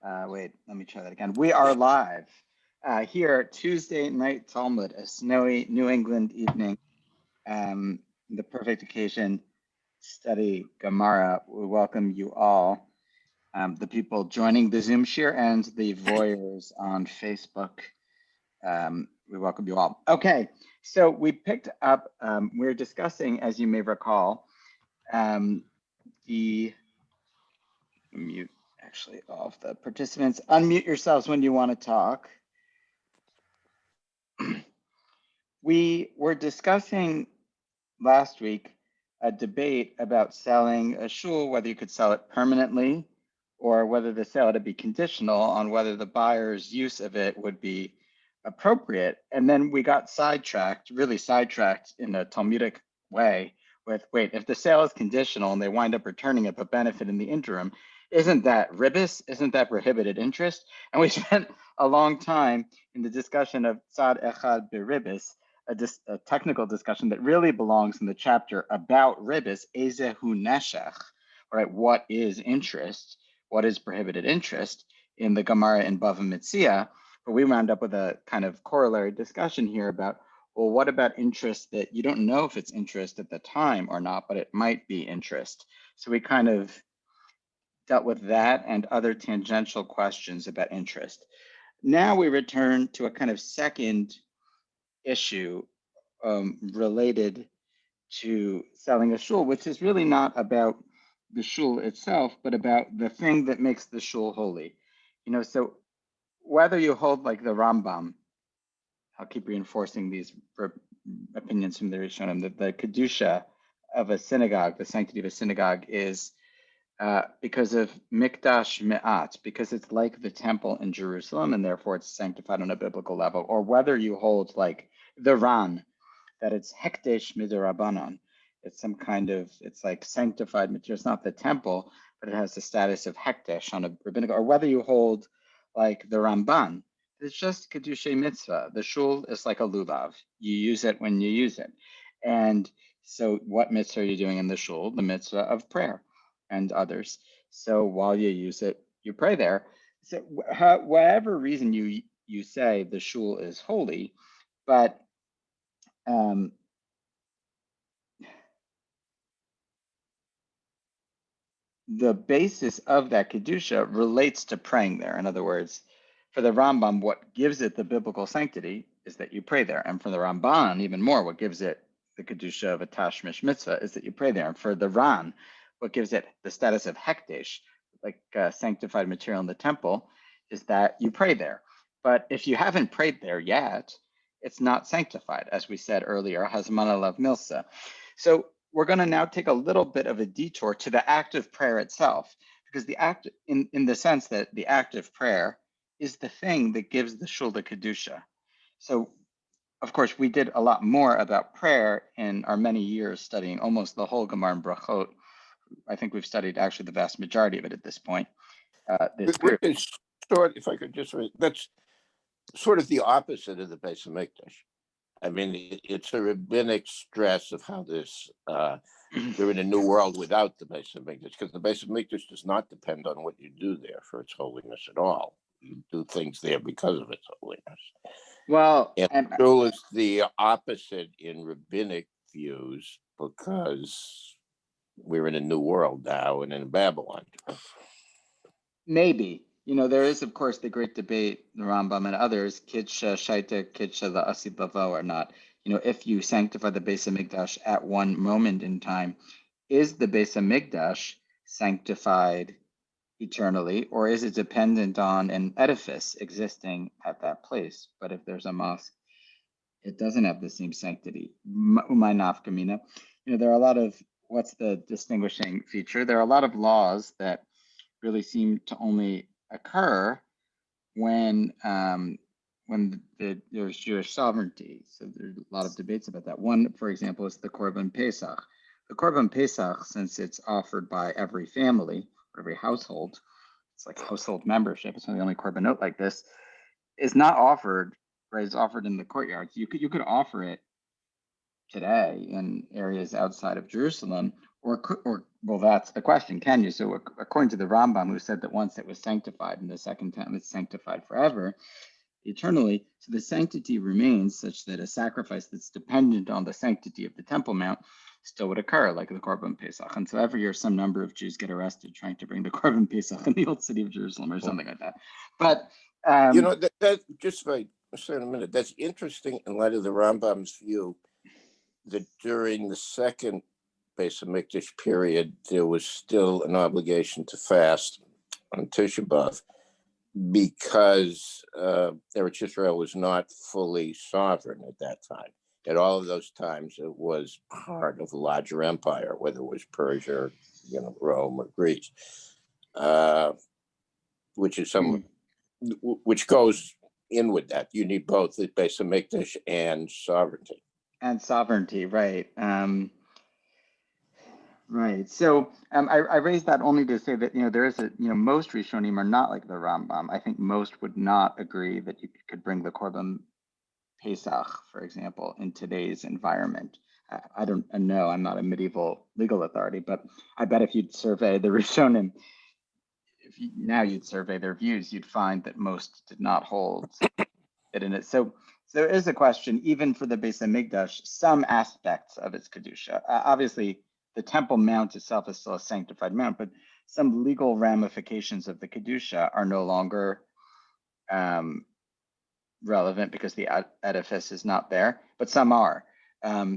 Wait, let me try that again. We are live here Tuesday night Talmud, a snowy New England evening. The perfect occasion study Gemara. We welcome you all, the people joining the Zoom share and the voyeurs on Facebook. We welcome you all. Okay, so we picked up, we're discussing, as you may recall, the mute actually all of the participants. Unmute yourselves when you want to talk. We were discussing last week a debate about selling a shul, whether you could sell it permanently or whether the sale had to be conditional on whether the buyer's use of it would be appropriate. And then we got sidetracked, really sidetracked in a Talmudic way with, wait, if the sale is conditional and they wind up returning it but benefit in the interim, isn't that ribis? Isn't that prohibited interest? And we spent a long time in the discussion of tzad echad beribis, a technical discussion that really belongs in the chapter about ribis, ezehu neshech, right? What is interest? What is prohibited interest in the Gemara in Bava Metzia? But we wound up with a kind of corollary discussion here about, well, what about interest that you don't know if it's interest at the time or not, but it might be interest. So we kind of dealt with that and other tangential questions about interest. Now we return to a kind of second issue related to selling a shul, which is really not about the shul itself, but about the thing that makes the shul holy. You know, so whether you hold like the Rambam, I'll keep reinforcing these opinions from the Rishonim, that the Kedusha of a synagogue, the sanctity of a synagogue is because of Mikdash Me'at, because it's like the temple in Jerusalem and therefore it's sanctified on a biblical level, or whether you hold like the Ran, that it's Hekdesh Midorabanan, it's some kind of, it's like sanctified material, it's not the temple, but it has the status of Hekdesh on a rabbinical, or whether you hold like the Ramban, it's just Kedusha Mitzvah. The shul is like a lulav. You use it when you use it. And so what mitzvah are you doing in the shul? The mitzvah of prayer and others. So while you use it, you pray there. So whatever reason you say the shul is holy, but the basis of that kedusha relates to praying there. In other words, for the Rambam, what gives it the biblical sanctity is that you pray there, and for the Ramban, even more, what gives it the kedusha of a tashmish mitzvah is that you pray there. And for the Ran, what gives it the status of hekdesh, like sanctified material in the temple, is that you pray there. But if you haven't prayed there yet, it's not sanctified, as we said earlier, hazman alav milsa. So we're going to now take a little bit of a detour to the act of prayer itself, because the act, in the sense that the act of prayer is the thing that gives the shul the kedusha. So, of course, we did a lot more about prayer in our many years studying almost the whole Gemara and Brachot. I think we've studied actually the vast majority of it at this point. Which is sort, if I could just, that's sort of the opposite of the Beis Hamikdash. I mean, it's a rabbinic stress of how this, we're in a new world without the Beis Hamikdash, because the Beis Hamikdash does not depend on what you do there for its holiness at all. You do things there because of its holiness. Well, and shul is the opposite in rabbinic views because we're in a new world now and in Babylon. Maybe. You know, there is, of course, the great debate, the Rambam and others, Kidsha Shaita, Kidsha La'asi Bavo or not. You know, if you sanctify the Beis Hamikdash at one moment in time, is the Beis Hamikdash sanctified eternally, or is it dependent on an edifice existing at that place? But if there's a mosque, it doesn't have the same sanctity. Umay nafkamina. You know, there are a lot of, what's the distinguishing feature? There are a lot of laws that really seem to only occur when there's Jewish sovereignty. So there's a lot of debates about that. One, for example, is the Korban Pesach. The Korban Pesach, since it's offered by every family, every household, it's like household membership. It's not the only korbanot like this. Is not offered, right? It's offered in the courtyards. You could offer it today in areas outside of Jerusalem, Or well, that's the question. Can you? So according to the Rambam, who said that once it was sanctified and the second time it's sanctified forever, eternally, so the sanctity remains such that a sacrifice that's dependent on the sanctity of the Temple Mount still would occur, like the Korban Pesach. And so every year, some number of Jews get arrested trying to bring the Korban Pesach in the old city of Jerusalem or something like that. But that just by a minute, that's interesting in light of the Rambam's view that during the second Beis Hamikdash period, there was still an obligation to fast on Tisha B'Av because Eretz Israel was not fully sovereign at that time. At all of those times, it was part of a larger empire, whether it was Persia, Rome, or Greece, which is which goes in with that. You need both the Beis Hamikdash and sovereignty. And sovereignty, right. Right. So I raised that only to say that, there is most Rishonim are not like the Rambam. I think most would not agree that you could bring the Korban Pesach, for example, in today's environment. I don't know. I'm not a medieval legal authority, but I bet if you'd survey the Rishonim, you'd survey their views, you'd find that most did not hold it in it. So there is a question, even for the Beis Hamikdash, some aspects of its Kedusha. Obviously, the Temple Mount itself is still a sanctified mount, but some legal ramifications of the Kedusha are no longer relevant because the edifice is not there, but some are.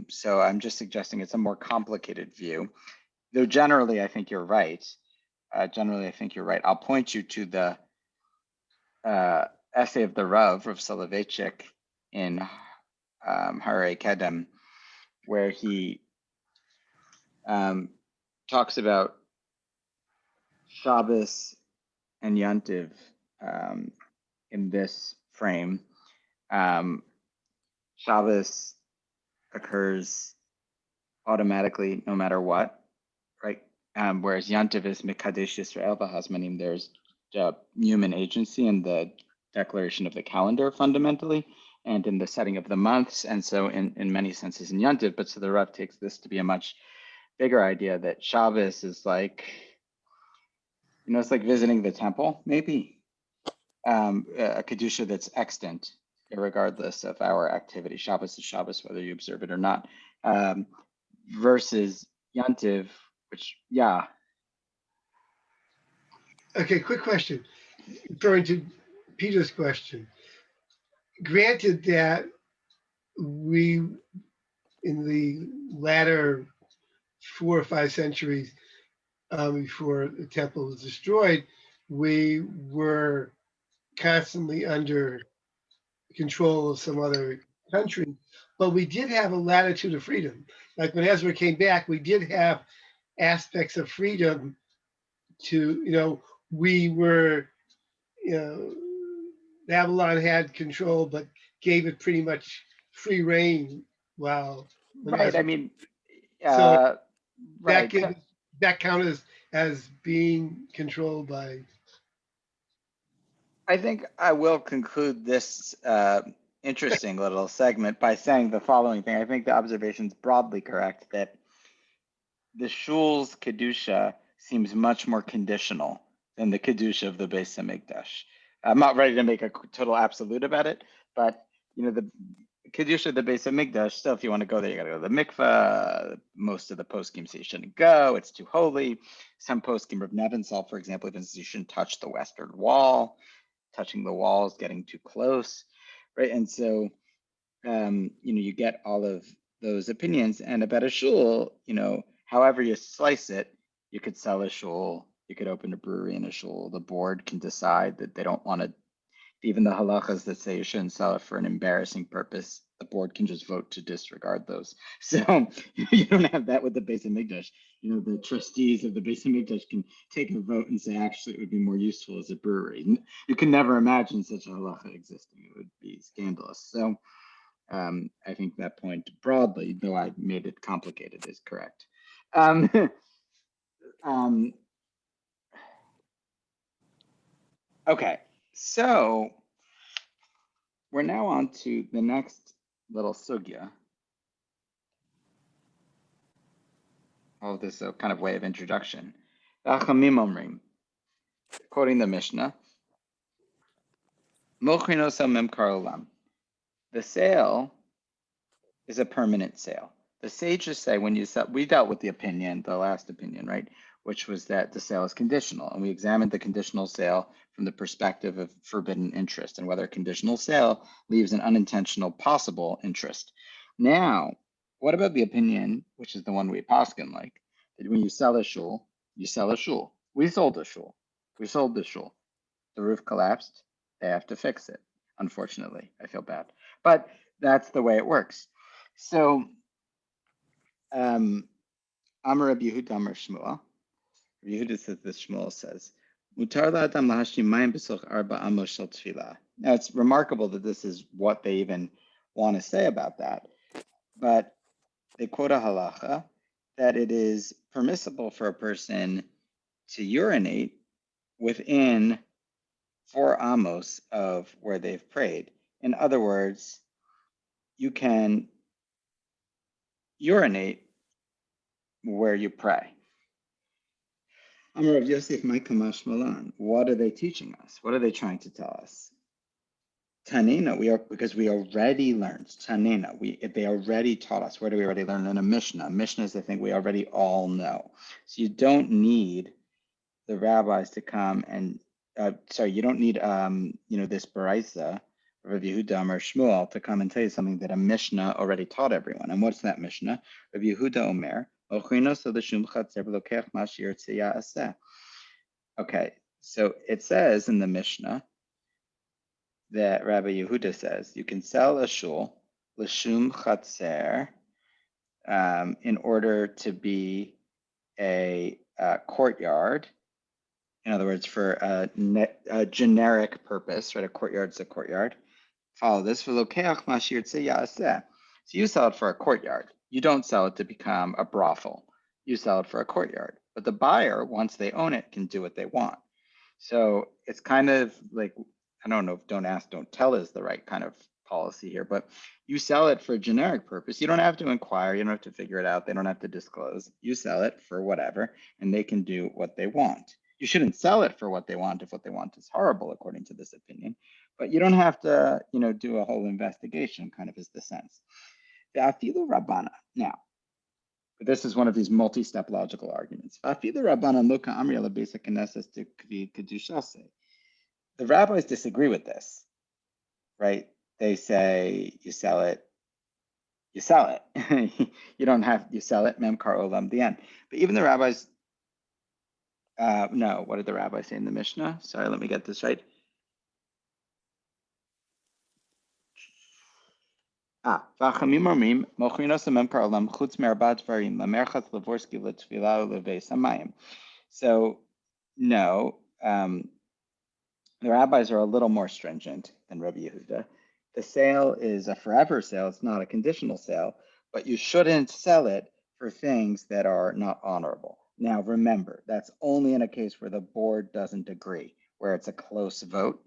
So I'm just suggesting it's a more complicated view, though generally I think you're right. I'll point you to the essay of the Rav Soloveitchik in Harei Kedem, where he talks about Shabbos and Yantiv in this frame. Shabbos occurs automatically no matter what, right? Whereas Yantiv is Mekadesh Yisrael v'Hazmanim, there's human agency in the declaration of the calendar fundamentally, and in the setting of the months, and so in many senses in Yantiv. But so the Rav takes this to be a much bigger idea that Shabbos is like, it's like visiting the temple, maybe, a Kedusha that's extant, regardless of our activity. Shabbos is Shabbos, whether you observe it or not, versus Yantiv, which, Okay, quick question. Referring to Peter's question. Granted that we, in the latter 4 or 5 centuries before the temple was destroyed, we were constantly under control of some other country, but we did have a latitude of freedom. Like when Ezra came back, we did have aspects of freedom to, we were, Babylon had control, but gave it pretty much free reign. Wow. Right. I mean, so right. that counts as being controlled by. I think I will conclude this interesting little segment by saying the following thing. I think the observation is broadly correct that the shul's Kedusha seems much more conditional than the Kedusha of the Beis Hamikdash. I'm not ready to make a total absolute about it, but the Kedusha of the Beis Hamikdash, still, if you want to go there, you got to go to the mikveh. Most of the poskim say you shouldn't go. It's too holy. Some poskim of Nevinsal, for example, even says you shouldn't touch the western wall. Touching the walls, getting too close, right? And so, you get all of those opinions. And about a shul, however you slice it, you could sell a shul, you could open a brewery in a shul. The board can decide that they don't want to, even the halachas that say you shouldn't sell it for an embarrassing purpose, the board can just vote to disregard those. So you don't have that with the Beis Hamikdash. The trustees of the Beis Hamikdash can take a vote and say, actually, it would be more useful as a brewery. You can never imagine such a halacha existing. It would be scandalous. So I think that point broadly, though I made it complicated, is correct. Okay, so we're now on to the next little sugya. all of this kind of way of introduction. V'achamim omrim, quoting the Mishnah, Mochrin osel memkar olam. The sale is a permanent sale. The sages say when you sell, we dealt with the opinion, the last opinion, right? Which was that the sale is conditional. And we examined the conditional sale from the perspective of forbidden interest and whether a conditional sale leaves an unintentional possible interest. Now, what about the opinion, which is the one we poskin like, that when you sell a shul, you sell a shul. We sold a shul. We sold the shul. The roof collapsed. They have to fix it. Unfortunately, I feel bad. But that's the way it works. So, Amar Rabbi Yehuda Amar Shmuel. Rabbi Yehuda says this. Shmuel says, "Mutar la'adam lahashim mayim b'soch arba amos shel tefillah." Now it's remarkable that this is what they even want to say about that, but they quote a halacha that it is permissible for a person to urinate within 4 amos of where they've prayed. In other words, you can urinate where you pray. Amar Rav Yosef, my kamash malan. What are they teaching us? What are they trying to tell us? Tanina, because we already learned. Tanina, they already taught us. Where do we already learn? In a Mishnah. Mishnah is the thing we already all know. So you don't need the rabbis to come and you don't need this baraisa, Rav Yehuda Amar Shmuel, to come and tell you something that a Mishnah already taught everyone. And what's that Mishnah? Rav Yehuda Omer. Okay, so it says in the Mishnah that Rabbi Yehuda says you can sell a shul l'shum chatzer in order to be a courtyard. In other words, for a generic purpose, right? A courtyard's a courtyard. Follow this. So you sell it for a courtyard. You don't sell it to become a brothel. You sell it for a courtyard. But the buyer, once they own it, can do what they want. So it's kind of like, I don't know if don't ask, don't tell is the right kind of policy here, but you sell it for a generic purpose. You don't have to inquire. You don't have to figure it out. They don't have to disclose. You sell it for whatever, and they can do what they want. You shouldn't sell it for what they want if what they want is horrible, according to this opinion. But you don't have to, do a whole investigation, kind of is the sense. Ve'afilu Rabbana. Now, this is one of these multi-step logical arguments. Ve'afilu Rabbana lo ka'amri ala beis haKnesses k'vi kedushase. The rabbis disagree with this, right? They say you sell it. You sell it. You sell it, memkar olam, the end. But even the rabbis, no, what did the rabbi say in the Mishnah? Sorry, let me get this right. V'achamim omrim, mochrinos memkar olam chutz me'arba dvarim, lamerchat levorski le'tfilah u'leveis hamayim. So, no, the rabbis are a little more stringent than Rabbi Yehuda. The sale is a forever sale. It's not a conditional sale, but you shouldn't sell it for things that are not honorable. Now, remember, that's only in a case where the board doesn't agree, where it's a close vote.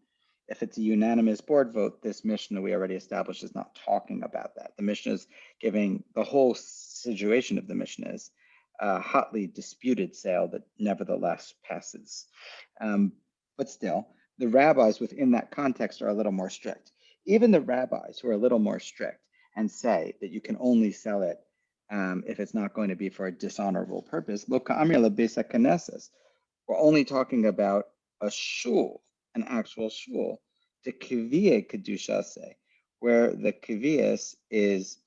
If it's a unanimous board vote, this Mishnah we already established is not talking about that. The Mishnah is giving the whole situation of the Mishnah is a hotly disputed sale that nevertheless passes. But still, the rabbis within that context are a little more strict. Even the rabbis who are a little more strict and say that you can only sell it if it's not going to be for a dishonorable purpose. We're only talking about a shul, an actual shul, the kiviyah kedushase, where the kiviyas is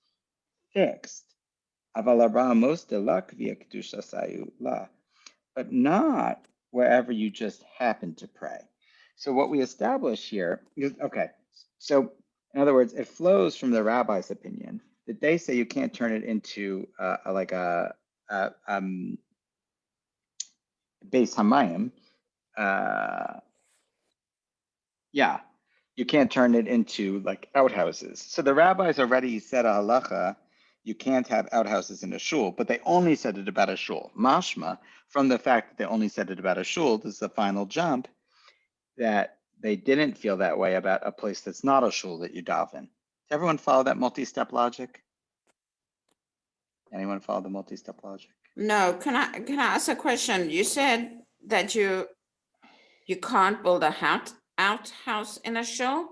fixed. But not wherever you just happen to pray. So what we establish here, okay, so in other words, it flows from the rabbi's opinion that they say you can't turn it into beis hamayim. You can't turn it into like outhouses. So the rabbis already said a halacha, you can't have outhouses in a shul, but they only said it about a shul. Mashma, from the fact that they only said it about a shul, this is the final jump, that they didn't feel that way about a place that's not a shul that you daven. Does everyone follow that multi-step logic? Anyone follow the multi-step logic? No, can I ask a question? You said that you can't build a outhouse in a shul?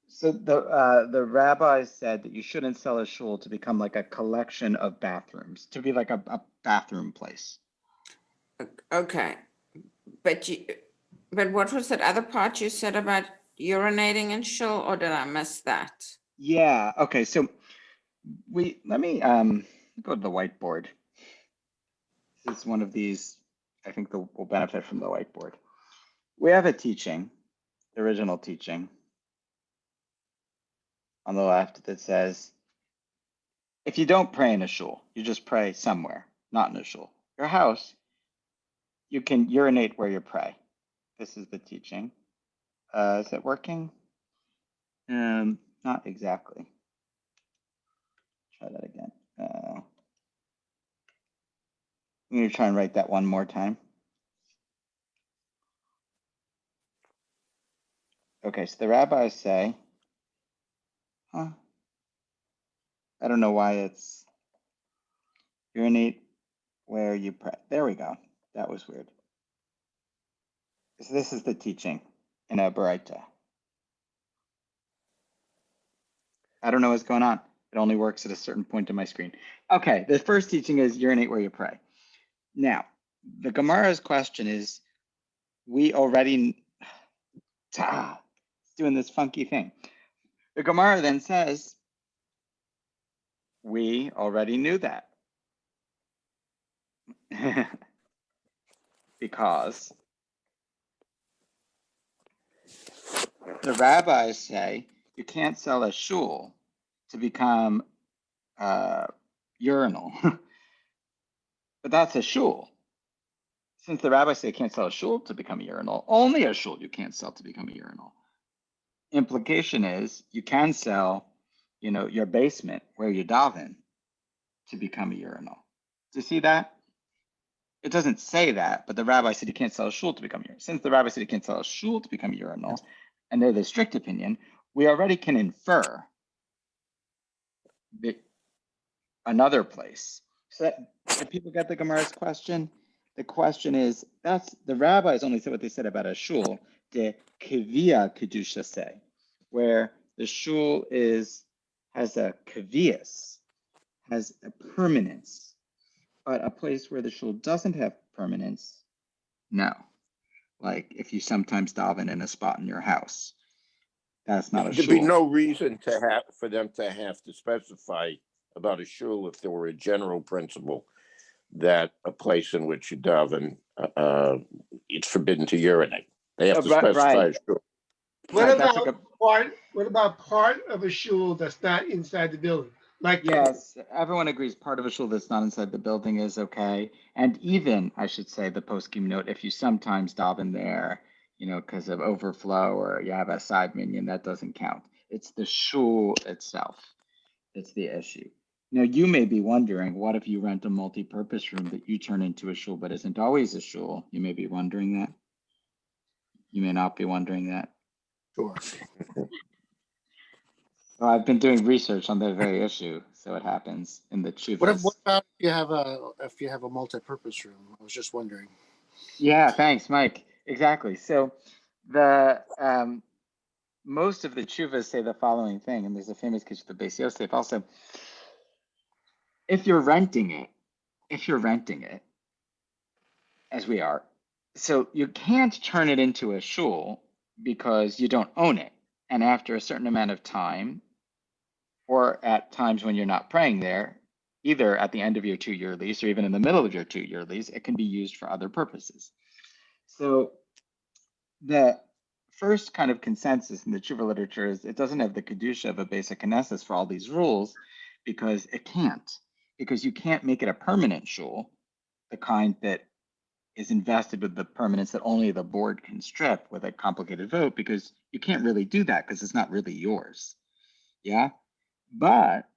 So the rabbi said that you shouldn't sell a shul to become like a collection of bathrooms, to be like a bathroom place. Okay, but what was that other part you said about urinating in shul, or did I miss that? Yeah. Okay. So let me go to the whiteboard. This is one of these. I think will benefit from the whiteboard. We have a teaching, the original teaching, on the left that says, if you don't pray in a shul, you just pray somewhere, not in a shul. Your house, you can urinate where you pray. This is the teaching. Is it working? Not exactly. Try that again. I'm going to try and write that one more time. Okay, so the rabbis say, I don't know why it's urinate where you pray. There we go. That was weird. So this is the teaching in a Baraita. I don't know what's going on. It only works at a certain point in my screen. Okay, the first teaching is urinate where you pray. Now, the Gemara's question is, we already, it's doing this funky thing. The Gemara then says, we already knew that. Because the rabbis say you can't sell a shul to become urinal. But that's a shul. Since the rabbis say you can't sell a shul to become a urinal, only a shul you can't sell to become a urinal. Implication is you can sell, your basement where you daven to become a urinal. Do you see that? It doesn't say that, but the rabbi said you can't sell a shul to become a urinal. Since the rabbi said you can't sell a shul to become a urinal, and they're the strict opinion, we already can infer that another place. So did people get the Gemara's question? The question is, that's the rabbis only said what they said about a shul, de kavia kedusha say, where the shul has a kavias, has a permanence, but a place where the shul doesn't have permanence, no. Like if you sometimes daven in a spot in your house, that's not a There'd be shul. no reason for them to have to specify about a shul if there were a general principle that a place in which you daven, it's forbidden to urinate. They have to specify Right. a shul. What Right, about part of a shul that's not inside the building? Like yes, everyone agrees part of a shul that's not inside the building is okay. And even, I should say, the poskim note, if you sometimes daven there, because of overflow or you have a side minion, that doesn't count. It's the shul itself that's the issue. Now, you may be wondering, what if you rent a multi-purpose room that you turn into a shul but isn't always a shul? You may be wondering that. You may not be wondering that. Sure. Well, I've been doing research on that very issue, so it happens in the chuvas. What about if you have a multi-purpose room? I was just wondering. Yeah, thanks, Mike. Exactly. So the most of the chuvas say the following thing, and there's a famous case with the Beis Yosef also. If you're renting it, as we are, so you can't turn it into a shul because you don't own it. And after a certain amount of time, or at times when you're not praying there, either at the end of your 2-year lease or even in the middle of your 2-year lease, it can be used for other purposes. So the first kind of consensus in the tshuva literature is it doesn't have the kedusha of a basic knesses for all these rules because you can't make it a permanent shul, the kind that is invested with the permanence that only the board can strip with a complicated vote, because you can't really do that because it's not really yours. Yeah, but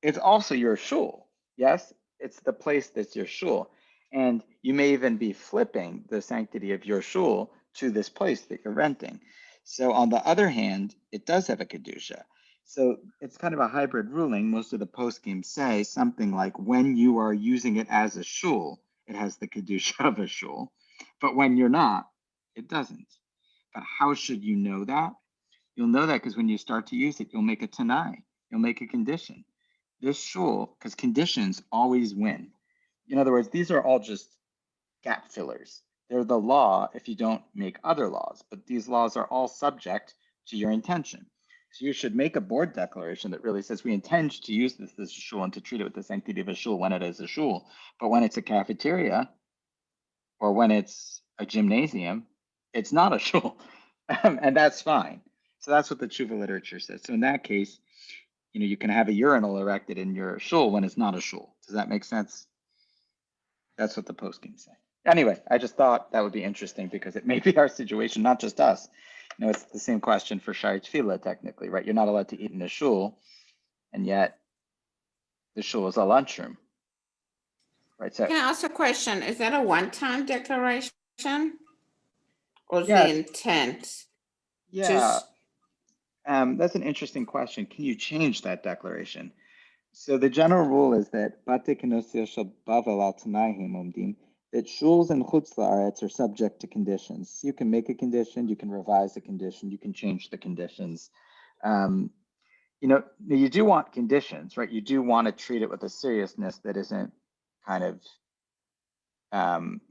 it's also your shul. Yes, it's the place that's your shul. And you may even be flipping the sanctity of your shul to this place that you're renting. So on the other hand, it does have a kedusha. So it's kind of a hybrid ruling. Most of the poskim say something like when you are using it as a shul, it has the kedusha of a shul, but when you're not, it doesn't. But how should you know that? You'll know that because when you start to use it, you'll make a tanai, you'll make a condition. This shul, because conditions always win. In other words, these are all just gap fillers. They're the law if you don't make other laws, but these laws are all subject to your intention. So you should make a board declaration that really says we intend to use this as a shul and to treat it with the sanctity of a shul when it is a shul. But when it's a cafeteria or when it's a gymnasium, it's not a shul. And that's fine. So that's what the tshuva literature says. So in that case, you can have a urinal erected in your shul when it's not a shul. Does that make sense? That's what the poskim say. Anyway, I just thought that would be interesting because it may be our situation, not just us. It's the same question for Shari Tefillah, technically, right? You're not allowed to eat in a shul, and yet the shul is a lunchroom, right? So, Can I ask a question? Is that a one-time declaration? Or is yeah, the intent yeah, just, that's an interesting question. Can you change that declaration? So the general rule is that Bate Knesset shel Bavel al Tanaim Omdim, that shuls and chutz la'aretz are subject to conditions. You can make a condition, you can revise a condition, you can change the conditions. You do want conditions, right? You do want to treat it with a seriousness that isn't kind of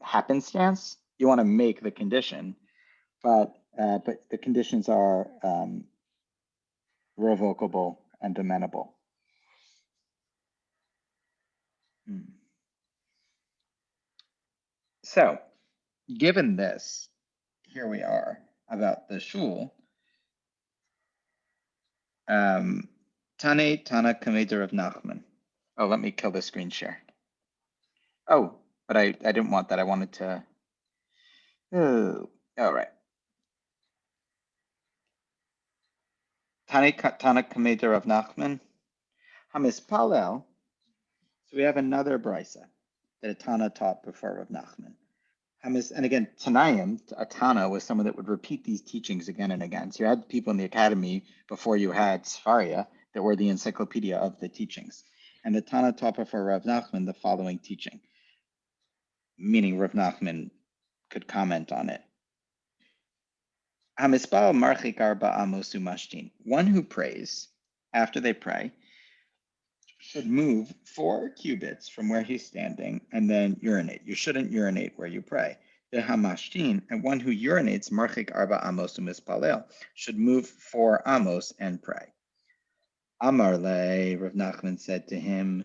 happenstance. You want to make the condition, but the conditions are revocable and amenable. So, given this, here we are about the shul. Tane Tana Kameder of Nachman. Oh, let me kill the screen share. Oh, but I didn't want that. I wanted to. Oh, all right. Tane Tana Kameder of Nachman. Hamispalel. So we have another brisa that a Tana taught before of Nachman. And again, Tanayim, a Tana, was someone that would repeat these teachings again and again. So you had people in the academy before you had Sfaria that were the encyclopedia of the teachings. And the Tana taught before Rav Nachman the following teaching, meaning Rav Nachman could comment on it. Hamispal marchik arba amosu mashtin. One who prays after they pray should move 4 cubits from where he's standing and then urinate. You shouldn't urinate where you pray. The hamashtin, and one who urinates, marchik arba amos umispalel, should move 4 amos and pray. Amar le, Rav Nachman said to him,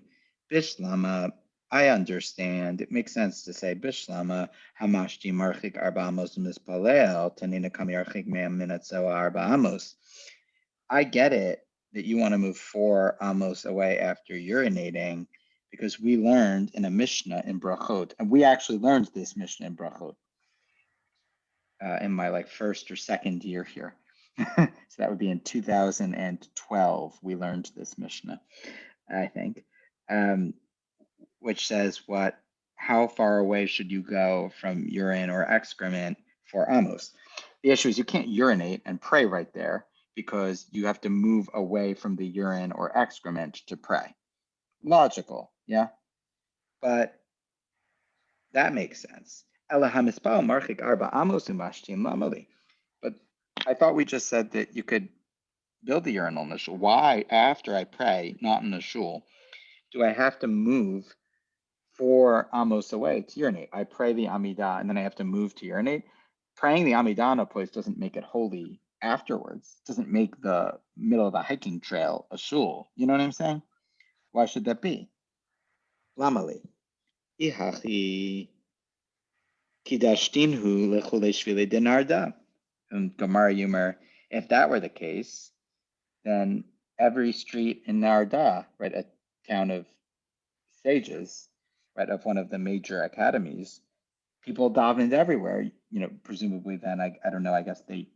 Bishlama, I understand. It makes sense to say Bishlama, hamashti marchik arba amos umispalel, tanina kami archik me'am minatzoa arba amos. I get it that you want to move 4 amos away after urinating, because we learned in a Mishnah in Brachot, and we actually learned this Mishnah in Brachot in my first or second year here. So that would be in 2012. We learned this Mishnah, I think, which says how far away should you go from urine or excrement for amos? The issue is you can't urinate and pray right there, because you have to move away from the urine or excrement to pray. Logical, yeah? But that makes sense. But I thought we just said that you could build the urinal in the shul. Why, after I pray, not in the shul, do I have to move 4 amos away to urinate? I pray the Amidah and then I have to move to urinate. Praying the Amidah in a place doesn't make it holy afterwards. It doesn't make the middle of the hiking trail a shul. You know what I'm saying? Why should that be? Lamali. Ihachi kidashtinhu lechule shvile denarda. And Gemara Yumer, if that were the case, then every street in Narda, right, a town of sages, right, of one of the major academies, people davened everywhere. Presumably then, I don't know, I guess they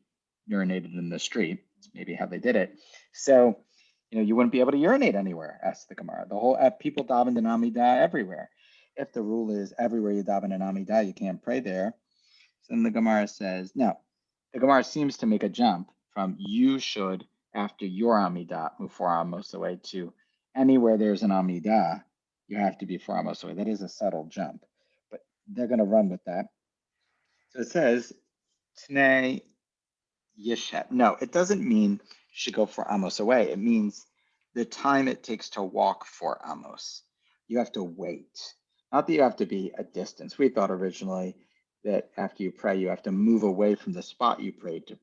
urinated in the street. That's maybe how they did it. So, you wouldn't be able to urinate anywhere, asked the Gemara. The whole people davened in Amidah everywhere. If the rule is everywhere you daven in Amidah, you can't pray there. So then the Gemara says, no. The Gemara seems to make a jump from you should after your Amidah, move 4 amos away to anywhere there's an Amidah, you have to be 4 amos away. That is a subtle jump, but they're going to run with that. So it says, Tnei Yeshet. No, it doesn't mean you should go 4 amos away. It means the time it takes to walk 4 amos. You have to wait. Not that you have to be a distance. We thought originally that after you pray, you have to move away from the spot you prayed to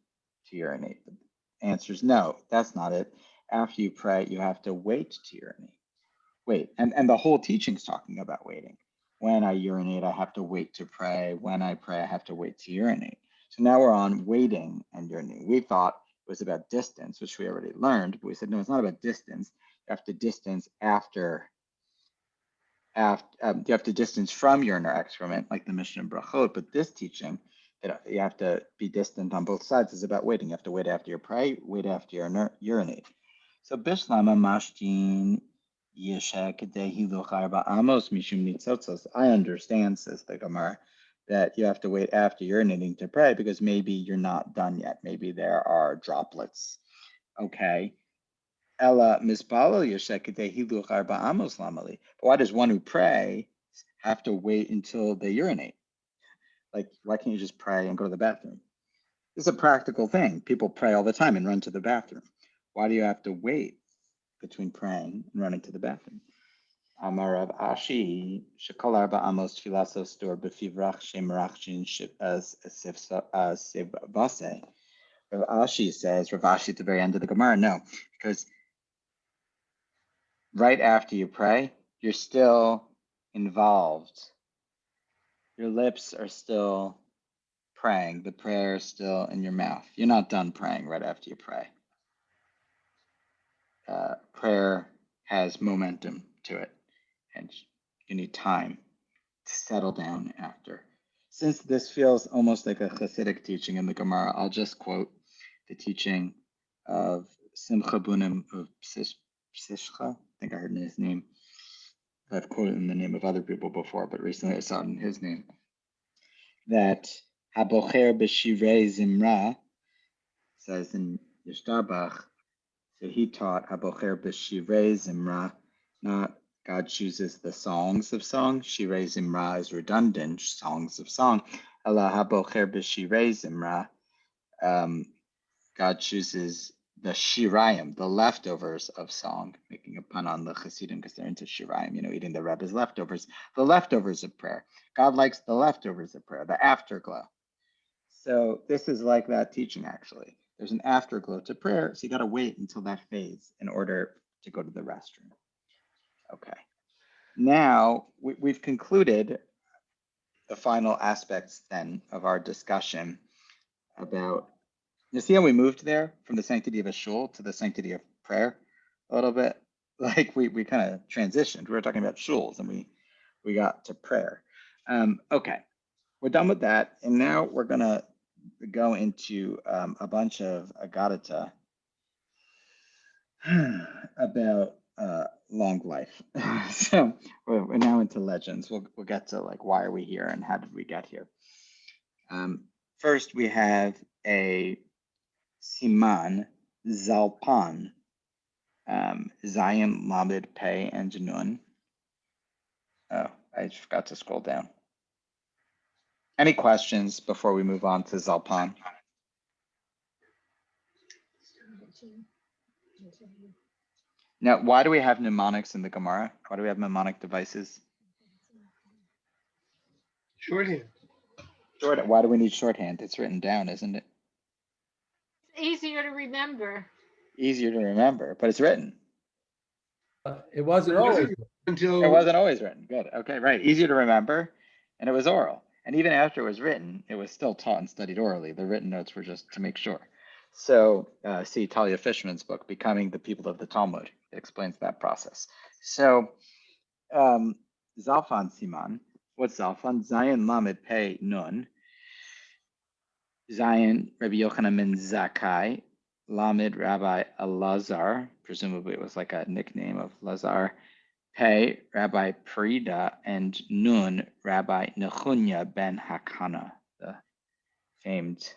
urinate. The answer is no, that's not it. After you pray, you have to wait to urinate. Wait, and the whole teaching's talking about waiting. When I urinate, I have to wait to pray. When I pray, I have to wait to urinate. So now we're on waiting and urinating. We thought it was about distance, which we already learned, but we said, no, it's not about distance. You have to distance you have to distance from urine or excrement, like the Mishnah in Brachot, but this teaching, that you have to be distant on both sides, is about waiting. You have to wait after you pray, wait after you urinate. So Bishlama Mashtin Amos Mishum Nitzotzos. I understand, says the Gemara, that you have to wait after urinating to pray because maybe you're not done yet. Maybe there are droplets. Okay. Ella Misbalo Yeshekete Hiluch Arba Amos Lamali. But why does one who pray have to wait until they urinate? Like, why can't you just pray and go to the bathroom? It's a practical thing. People pray all the time and run to the bathroom. Why do you have to wait between praying and running to the bathroom? Amar Rav Ashi Shekol Arba Amos Tfilasos Dor Befivrach Shemrachshin Sivbase. Rav Ashi says, Rav Ashi at the very end of the Gemara, no, because right after you pray, you're still involved. Your lips are still praying. The prayer is still in your mouth. You're not done praying right after you pray. Prayer has momentum to it, and you need time to settle down after. Since this feels almost like a Hasidic teaching in the Gemara, I'll just quote the teaching of Simcha Bunim of Psishcha. I think I heard his name. I've quoted in the name of other people before, but recently I saw it in his name. That Habocher B'Shirei Zimra says in Yishtabach, so he taught Habocher B'Shirei Zimra, not God chooses the songs of song. Shirei Zimra is redundant, songs of song. Allah Habocher B'Shirei Zimra, God chooses the shirayim, the leftovers of song, making a pun on the Hasidim because they're into shirayim, eating the Rebbe's leftovers, the leftovers of prayer. God likes the leftovers of prayer, the afterglow. So this is like that teaching, actually. There's an afterglow to prayer, so you got to wait until that fades in order to go to the restroom. Okay. Now, we've concluded the final aspects then of our discussion about, you see how we moved there from the sanctity of a shul to the sanctity of prayer a little bit? Like we kind of transitioned. We were talking about shuls and we got to prayer. Okay, we're done with that. And now we're going to go into a bunch of agadata about long life. So we're now into legends. We'll get to like, why are we here and how did we get here? First, we have a Siman, Zalpan, Zayin, Lamed, Pei, and Nun. Oh, I forgot to scroll down. Any questions before we move on to Zalpan? Now, why do we have mnemonics in the Gemara? Why do we have mnemonic devices? Shorthand. Shorthand. Why do we need shorthand? It's written down, isn't it? Easier to remember. Easier to remember, but it's written. It wasn't always. Until It wasn't always written. Good. Okay, right. Easier to remember, and it was oral. And even after it was written, it was still taught and studied orally. The written notes were just to make sure. So see Talia Fishman's book, Becoming the People of the Talmud. It explains that process. So Zalfan Siman. What's Zalfan? Zayin Lamed Pei Nun. Zayin Rabbi Yochanan ben Zakkai. Lamed Rabbi Elazar. Presumably it was like a nickname of Lazar. Pei Rabbi Perida, and Nun Rabbi Nechunya ben Hakana, the famed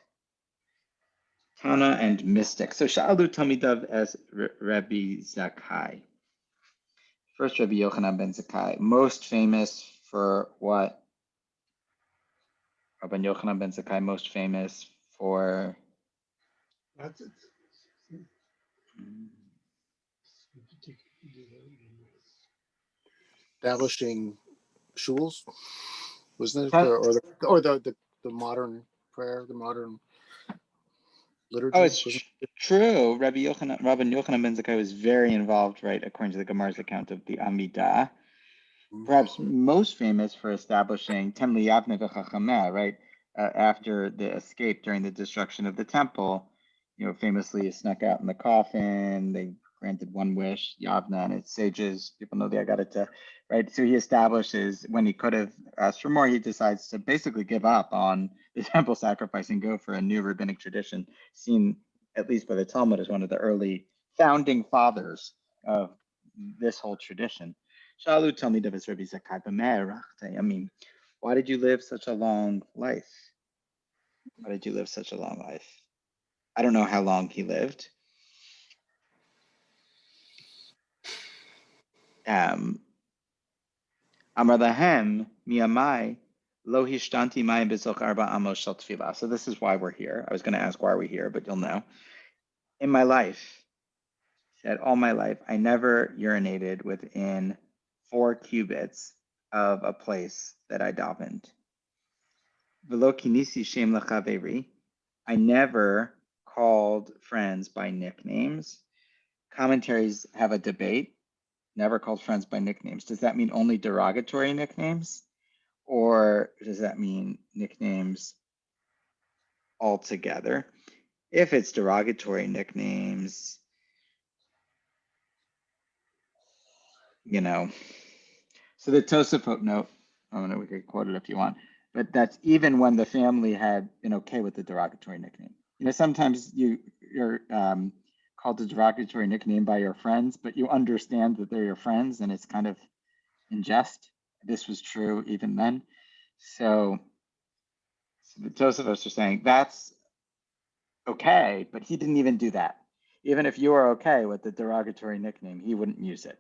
Kana and mystic. So Sha'alu Talmidav as Rabbi Zakkai. First, Rabbi Yochanan ben Zakkai, most famous for what? Rabbi Yochanan ben Zakkai, most famous for That's it. Establishing shuls, wasn't it? Huh? The modern prayer, the modern Oh, liturgy. it's true. Rabbi Yochanan ben Zakkai was very involved, right, according to the Gemara's account of the Amidah. Perhaps most famous for establishing Tem Liyavne v'Chachameh, right, after the escape during the destruction of the temple. Famously he snuck out in the coffin. They granted one wish, Yavna and its sages. People know the Agadata, right? So he establishes, when he could have asked for more, he decides to basically give up on the temple sacrifice and go for a new rabbinic tradition, seen at least by the Talmud as one of the early founding fathers of this whole tradition. Shalu Talmid of his Rabbi Zakkai b'me'er rachtei. I mean, why did you live such a long life? Why did you live such a long life? I don't know how long he lived. Amar lahem miyamai lo hishtanti mayim b'zoch arba amos shel tefillah. So this is why we're here. I was going to ask why are we here, but you'll know. In my life, said all my life, I never urinated within 4 cubits of a place that I davened. V'lo kinisi shem l'chaveri. I never called friends by nicknames. Commentaries have a debate. Never called friends by nicknames. Does that mean only derogatory nicknames? Or does that mean nicknames altogether? If it's derogatory nicknames, So the Tosafot note, we could quote it if you want, but that's even when the family had been okay with the derogatory nickname. Sometimes you're called a derogatory nickname by your friends, but you understand that they're your friends and it's kind of in jest. This was true even then. So the Tosafots are saying that's okay, but he didn't even do that. Even if you were okay with the derogatory nickname, he wouldn't use it.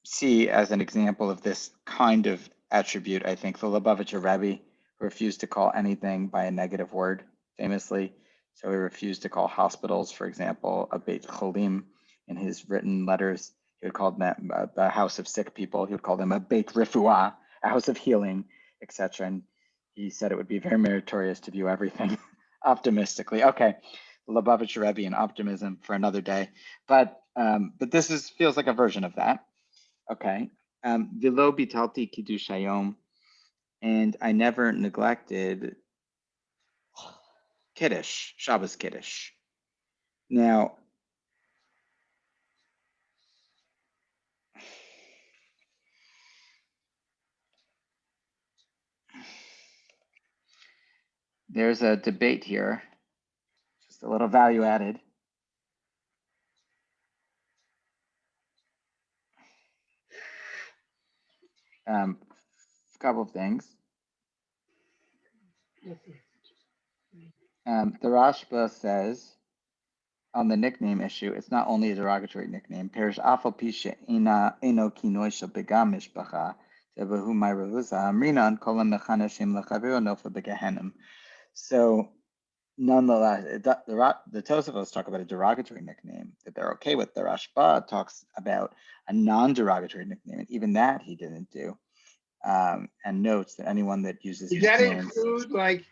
See as an example of this kind of attribute, I think, the Lubavitcher Rabbi refused to call anything by a negative word, famously. So he refused to call hospitals, for example, a Beit Cholim in his written letters. He would call them the house of sick people. He would call them a Beit Refuah, a house of healing, etc. And he said it would be very meritorious to view everything optimistically. Okay, Lubavitcher Rebbe and optimism for another day. But this feels like a version of that. Okay. Vilo bitalti kiddush hayom, and I never neglected Kiddush, Shabbos Kiddush. Now, there's a debate here, just a little value added. A couple of things. The Rashba says on the nickname issue, it's not only a derogatory nickname. Perish afal pisha eno kinoi shel begam mishpacha tebahu my revuza amrinan kolam mechana shem lechaviro nofa begehenim. So nonetheless, the Tosafos talk about a derogatory nickname that they're okay with. The Rashba talks about a non-derogatory nickname, and even that he didn't do. And notes that anyone that uses Does that nicknames, include like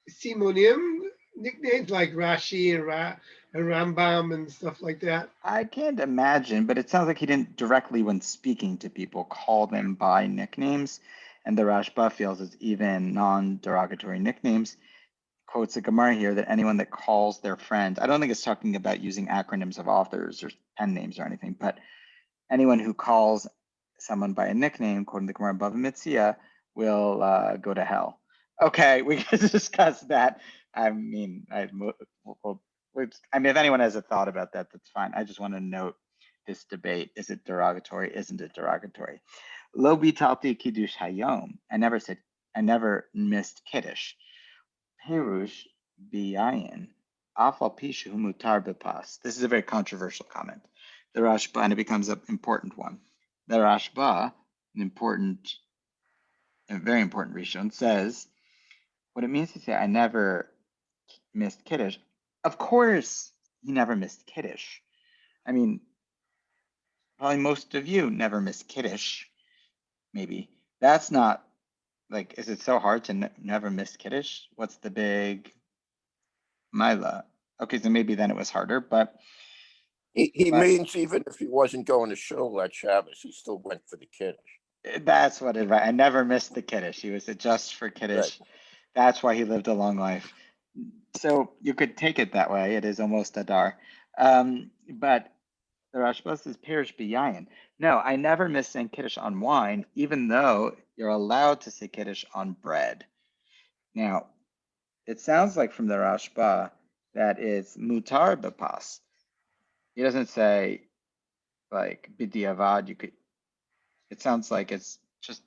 simonim nicknames like Rashi and Rambam and stuff like that? I can't imagine, but it sounds like he didn't directly, when speaking to people, call them by nicknames. And the Rashba feels it's even non-derogatory nicknames. Quotes a Gemara here that anyone that calls their friend, I don't think it's talking about using acronyms of authors or pen names or anything, but anyone who calls someone by a nickname, quoting the Gemara above Mitzia, will go to hell. Okay, we can discuss that. I mean, if anyone has a thought about that, that's fine. I just want to note this debate. Is it derogatory? Isn't it derogatory? Lo bitalti kiddush hayom. I never missed kiddush. Perush biyayin. Afal pishu mutar bepas. This is a very controversial comment. The Rashba, and it becomes an important one. The Rashba, a very important Rishon, says what it means to say I never missed kiddush. Of course, he never missed kiddush. I mean, probably most of you never missed kiddush. Maybe that's not like. Is it so hard to never miss kiddush? What's the big mila? Okay, so maybe then it was harder, but He means even if he wasn't going to shul at Shabbos, he still went for the kiddush. that's what it. I never missed the kiddush. He was just for kiddush. Right. That's why he lived a long life. So you could take it that way. It is almost a dar. But the Rashba says Perish B'yayin. No, I never miss saying Kiddush on wine, even though you're allowed to say Kiddush on bread. Now, it sounds like from the Rashba that it's mutar b'pas. He doesn't say like b'diavad. You could. It sounds like it's just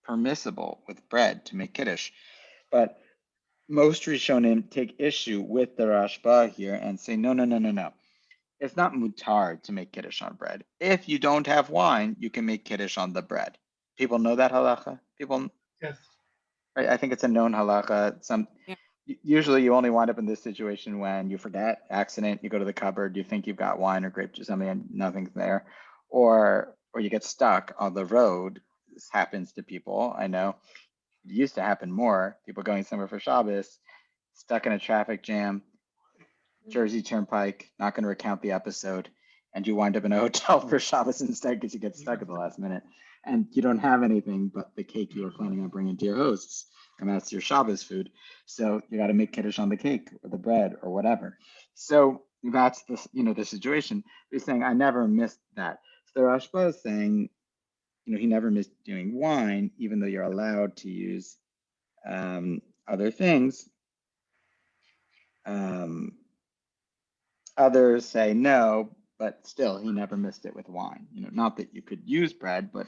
permissible with bread to make Kiddush. But most Rishonim take issue with the Rashba here and say, no. It's not mutar to make kiddush on bread. If you don't have wine, you can make kiddush on the bread. People know that halacha. People, Yes. right? I think it's a known halacha. Yeah. Usually you only wind up in this situation when you forget, accident, you go to the cupboard, you think you've got wine or grapes or something, and nothing's there, or you get stuck on the road. This happens to people. I know it used to happen more. People going somewhere for Shabbos, stuck in a traffic jam, Jersey Turnpike, not going to recount the episode, and you wind up in a hotel for Shabbos instead because you get stuck at the last minute, and you don't have anything but the cake you were planning on bringing to your hosts, and that's your Shabbos food. So you got to make kiddush on the cake or the bread or whatever. So that's the situation. He's saying I never missed that. So the Rashba is saying, he never missed doing wine, even though you're allowed to use other things. Others say no, but still he never missed it with wine. Not that you could use bread, but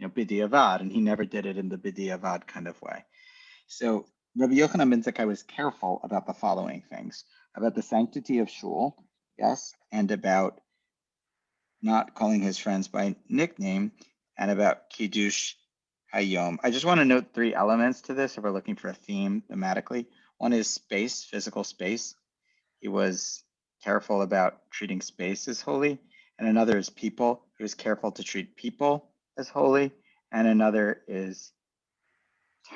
bidi avad, and he never did it in the bidi avad kind of way. So Rabbi Yochanan ben Zakkai was careful about the following things: about the sanctity of shul, yes, and about not calling his friends by nickname, and about kiddush hayom. I just want to note 3 elements to this if we're looking for a theme thematically. One is space, physical space. He was careful about treating space as holy, and another is people. He was careful to treat people as holy, and another is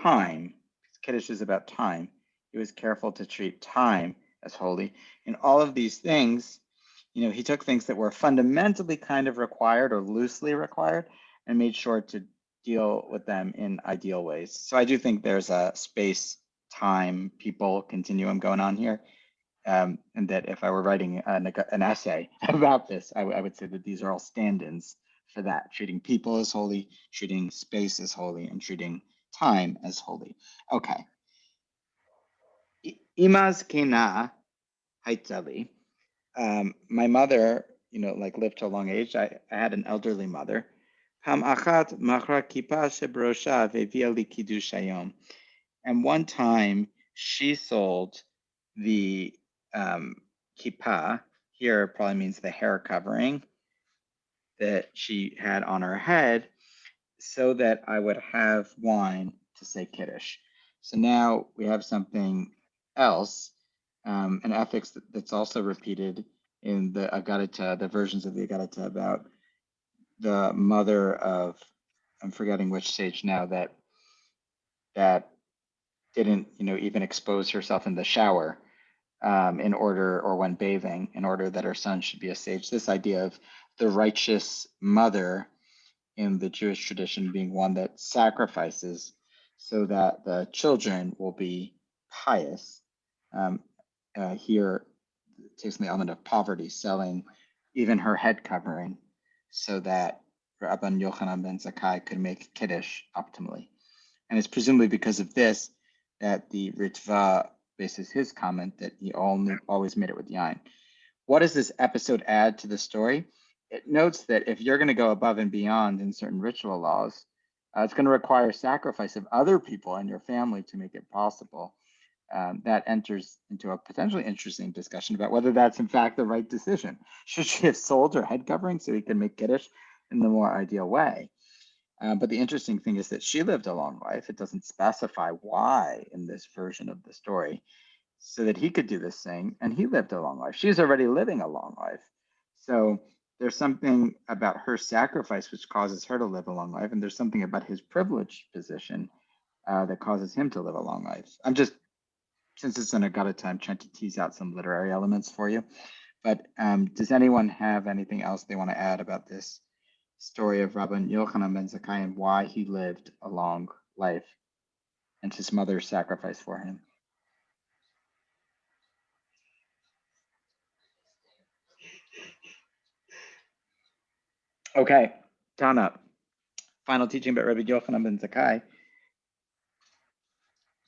time. Kiddush is about time. He was careful to treat time as holy. In all of these things, he took things that were fundamentally kind of required or loosely required and made sure to deal with them in ideal ways. So I do think there's a space, time, people continuum going on here. And that if I were writing an essay about this, I would say that these are all stand-ins for that: treating people as holy, treating space as holy, and treating time as holy. Okay. Imaz kena haitzali. My mother, lived to a long age. I had an elderly mother. Pam achat machra kippah shebrosha ve'via li kiddush hayom. And one time she sold the kippah, here probably means the hair covering that she had on her head, so that I would have wine to say kiddush. So now we have something else, an ethics that's also repeated in the Agadita, the versions of the Agadita about the mother of, I'm forgetting which sage now, that didn't, even expose herself in the shower in order, or when bathing, in order that her son should be a sage. This idea of the righteous mother in the Jewish tradition being one that sacrifices so that the children will be pious. Here, it takes the element of poverty, selling even her head covering so that Rabbi Yochanan ben Zakkai could make Kiddush optimally. And it's presumably because of this that the Ritva bases his comment that he always made it with yain. What does this episode add to the story? It notes that if you're going to go above and beyond in certain ritual laws, It's going to require sacrifice of other people in your family to make it possible. That enters into a potentially interesting discussion about whether that's in fact the right decision. Should she have sold her head covering so he could make Kiddush in the more ideal way? But the interesting thing is that she lived a long life. It doesn't specify why in this version of the story, so that he could do this thing, and he lived a long life. She's already living a long life. So there's something about her sacrifice which causes her to live a long life, and there's something about his privileged position that causes him to live a long life. I'm just, since it's an Agata time, trying to tease out some literary elements for you. But does anyone have anything else they want to add about this story of Rabbi Yochanan ben Zakkai and why he lived a long life and his mother's sacrifice for him? Okay, Tana, final teaching about Rabbi Yochanan ben Zakkai.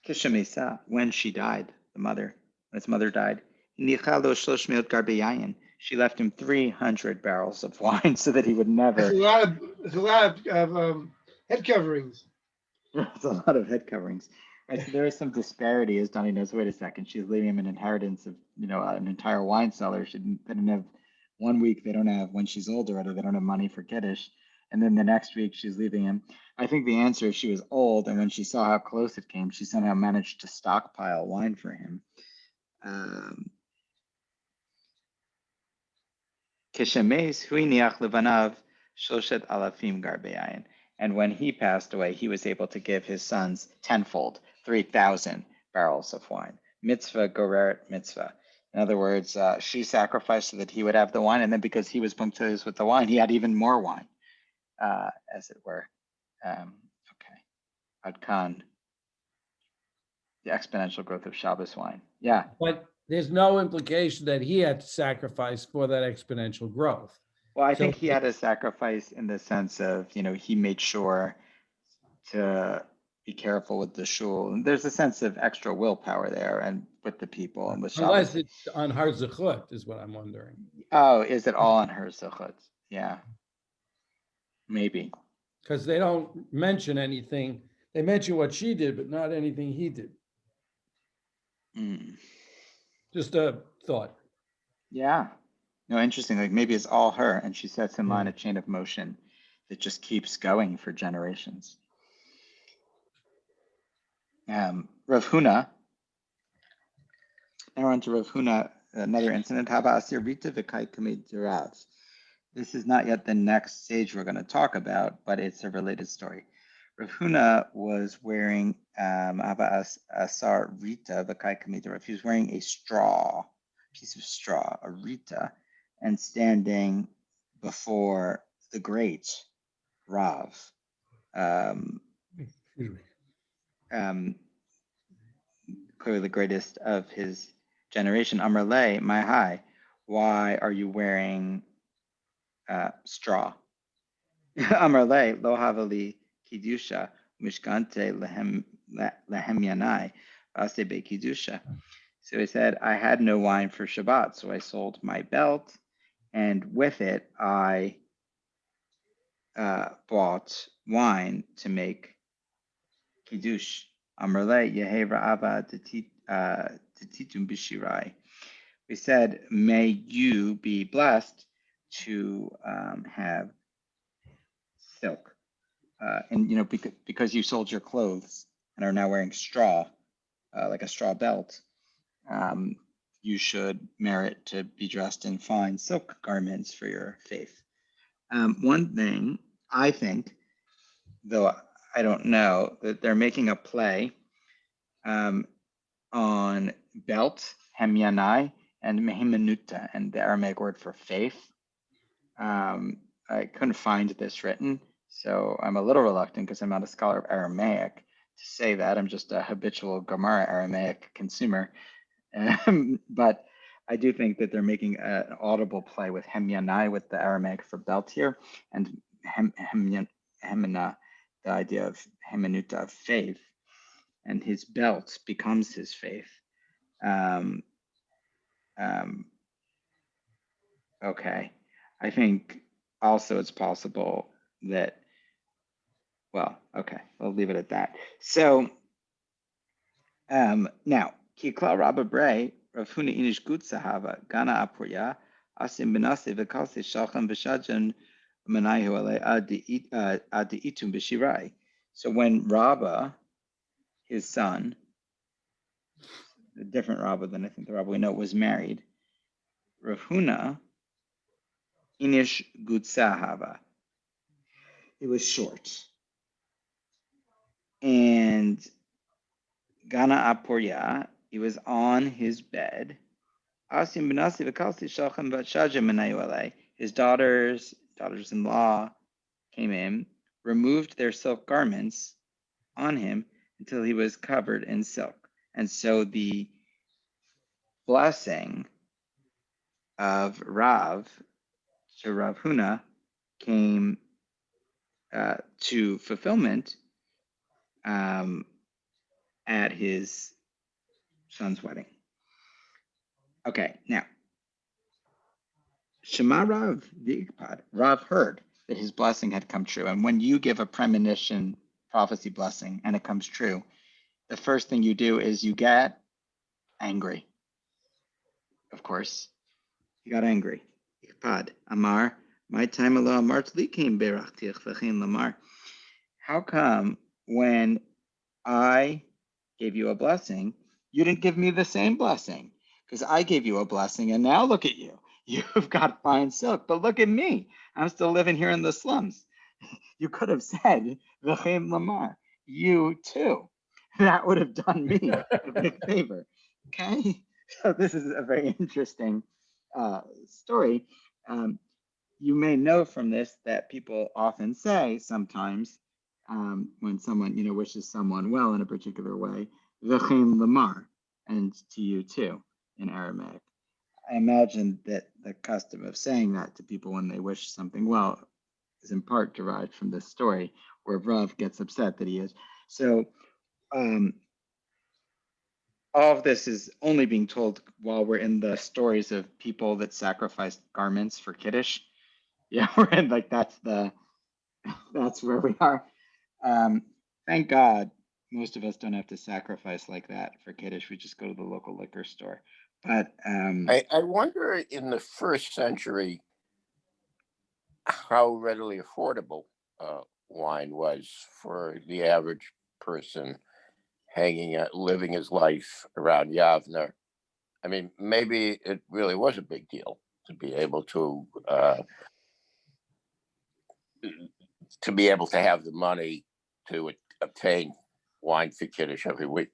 Kishamesa, when she died, when his mother died, she left him 300 barrels of wine so that he would never. That's a lot of head coverings. There's a lot of head coverings. Right, so there is some disparity, as Donnie knows. Wait a second, she's leaving him an inheritance of, an entire wine cellar. They didn't have 1 week. They don't have, when she's older, they don't have money for Kiddush. And then the next week she's leaving him. I think the answer is she was old, and when she saw how close it came, she somehow managed to stockpile wine for him. Kishemes huiniach levanav shoshet alafim garbeyayin. And when he passed away, he was able to give his sons tenfold, 3,000 barrels of wine. Mitzvah goreret mitzvah. In other words, she sacrificed so that he would have the wine, and then because he was punctilious with the wine, he had even more wine, as it were. Okay. Ad Khan, the exponential growth of Shabbos wine. Yeah. But there's no implication that he had to sacrifice for that exponential growth. Well, I So- think he had a sacrifice in the sense of, he made sure to be careful with the shul. And there's a sense of extra willpower there and with the people and with Unless Shabbos. it's on her zechut, is what I'm wondering. Oh, is it all on her zechut? Yeah. Maybe. Because they don't mention anything. They mention what she did, but not anything he did. Mm. Just a thought. Yeah. No, interesting. Like maybe it's all her and she sets in line Yeah. a chain of motion that just keeps going for generations. Rav Huna. Now on to Rav Huna, another incident. Haba asir rita v'kai kamid dirav. This is not yet the next sage we're going to talk about, but it's a related story. Rav Huna was wearing Haba asar rita v'kai kamid dirav. He was wearing a piece of straw, a rita, and standing before the great Rav. Clearly the greatest of his generation. Amrle, my high, why are you wearing straw? Amrle, lo havali kidusha mishkante lehem yanai asebe kidusha. So he said, I had no wine for Shabbat, so I sold my belt, and with it I bought wine to make kiddush. Amrle yehe ra'ava tititum bishirai. We said, may you be blessed to have silk, and because you sold your clothes and are now wearing straw, like a straw belt, you should merit to be dressed in fine silk garments for your faith. One thing I think, though I don't know, that they're making a play on belt, hemyanai, and mehimanuta, and the Aramaic word for faith. I couldn't find this written, so I'm a little reluctant because I'm not a scholar of Aramaic to say that. I'm just a habitual Gemara Aramaic consumer. But I do think that they're making an audible play with hemyanai, with the Aramaic for belt here, and hemina, the idea of hemanuta, of faith, and his belt becomes his faith. Okay, I think also it's possible that Well, okay, we'll leave it at that. So now, Kikla Rabba Bray, Rav Huna Inish Gut Sahava, Gana Apuria, Asim Benasi, Vikalsi Shachan Vishajan Manayu Ale Adi Itum Bishirai. So when Rabba, his son, a different Rabba than I think the Rabba we know, was married, Rav Huna Inish Gut Sahava. It was short. And Gana Apuria, he was on his bed. His daughters-in-law came in, removed their silk garments on him until he was covered in silk. And so the blessing of Rav to Rav Huna came to fulfillment at his son's wedding. Okay, now Shema Rav V'ikpad. Rav heard that his blessing had come true. And when you give a premonition prophecy blessing and it comes true, the first thing you do is you get angry. Of course, he got angry. Ikpad. Amar, my time Allah Amart Likim Berachtiach V'chein Lamar. How come when I gave you a blessing, you didn't give me the same blessing? Because I gave you a blessing and now look at you. You've got fine silk, but look at me. I'm still living here in the slums. You could have said, V'chein Lamar, you too. That would have done me a big favor. Okay? So this is a very interesting story. You may know from this that people often say sometimes when someone wishes someone well in a particular way, V'chein Lamar, and to you too in Aramaic. I imagine that the custom of saying that to people when they wish something well is in part derived from this story where Rav gets upset that he is. So all of this is only being told while we're in the stories of people that sacrificed garments for Kiddush. Yeah, we're in that's where we are. Thank God most of us don't have to sacrifice like that for Kiddush. We just go to the local liquor store. But I wonder in the first century how readily affordable wine was for the average person living his life around Yavne. I mean, maybe it really was a big deal to be able to have the money to obtain wine for Kiddush every week.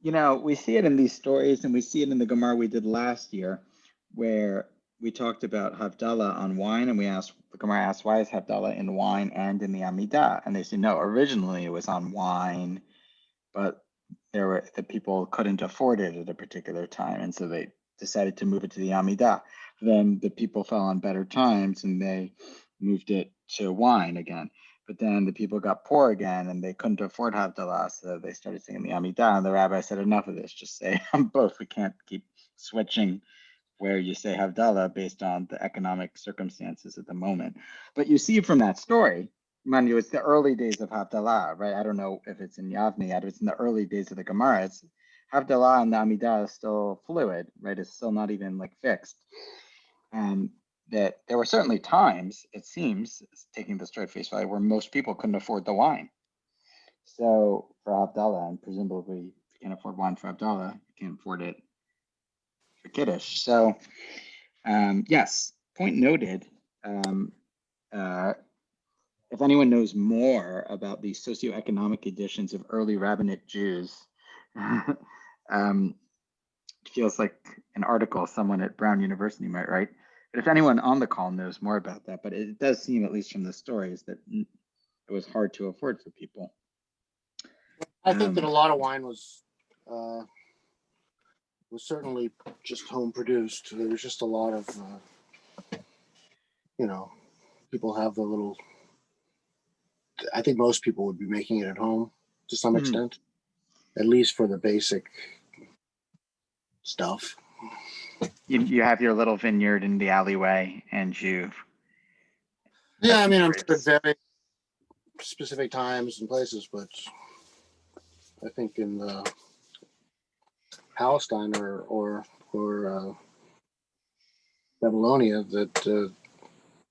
we see it in these stories, and we see it in the Gemara we did last year, where we talked about Havdalah on wine, and the Gemara asked, why is Havdalah in wine and in the Amidah? And they said, no, originally it was on wine, but the people couldn't afford it at a particular time, and so they decided to move it to the Amidah. Then the people fell on better times, and they moved it to wine again. But then the people got poor again, and they couldn't afford Havdalah, so they started singing the Amidah. And the rabbi said, enough of this, just say both. We can't keep switching where you say Havdalah based on the economic circumstances at the moment. But you see from that story, mind you, it's the early days of Havdalah, right? I don't know if it's in Yavne yet, it's in the early days of the Gemara. It's Havdalah and the Amidah is still fluid, right? It's still not even fixed. And that there were certainly times, it seems, taking the story at face value, where most people couldn't afford the wine. So for Havdalah, and presumably if you can't afford wine for Havdalah, you can't afford it for Kiddush. So yes, point noted. If anyone knows more about the socioeconomic conditions of early rabbinic Jews, it feels like an article someone at Brown University might write. But if anyone on the call knows more about that, but it does seem, at least from the stories, that it was hard to afford for people. I think that a lot of wine was certainly just home produced. There was just a lot of, people have the little. I think most people would be making it at home to some extent, at least for the basic stuff. You have your little vineyard in the alleyway, and you. Yeah, I mean, I'm sure specific times and places, but I think in Palestine or Babylonia, that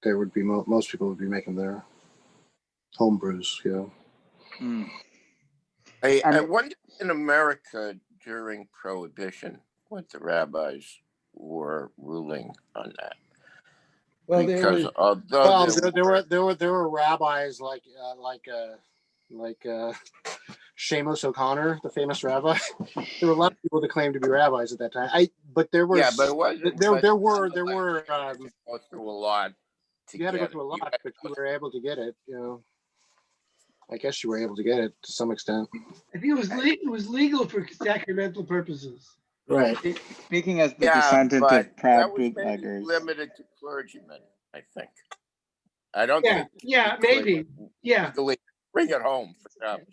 there would be most people would be making their home brews. Mm. I And wonder in America during Prohibition what the rabbis were ruling on that. Well, there Because was, although Well, there were rabbis like Seamus O'Connor, the famous rabbi. There were a lot of people that claimed to be rabbis at that time. But there was yeah, but it wasn't. there But there were nonetheless, you had to go through a lot to you had to go get it. through a You lot, had but to you go were able to get it. I guess you were able to get it to some extent. I think it was legal for sacramental purposes. Right. speaking as the Yeah, descendant but of proud that was maybe bootleggers, limited to clergymen. I think. I don't Yeah, think yeah, you could maybe. Yeah. legally bring it home for Shabbos.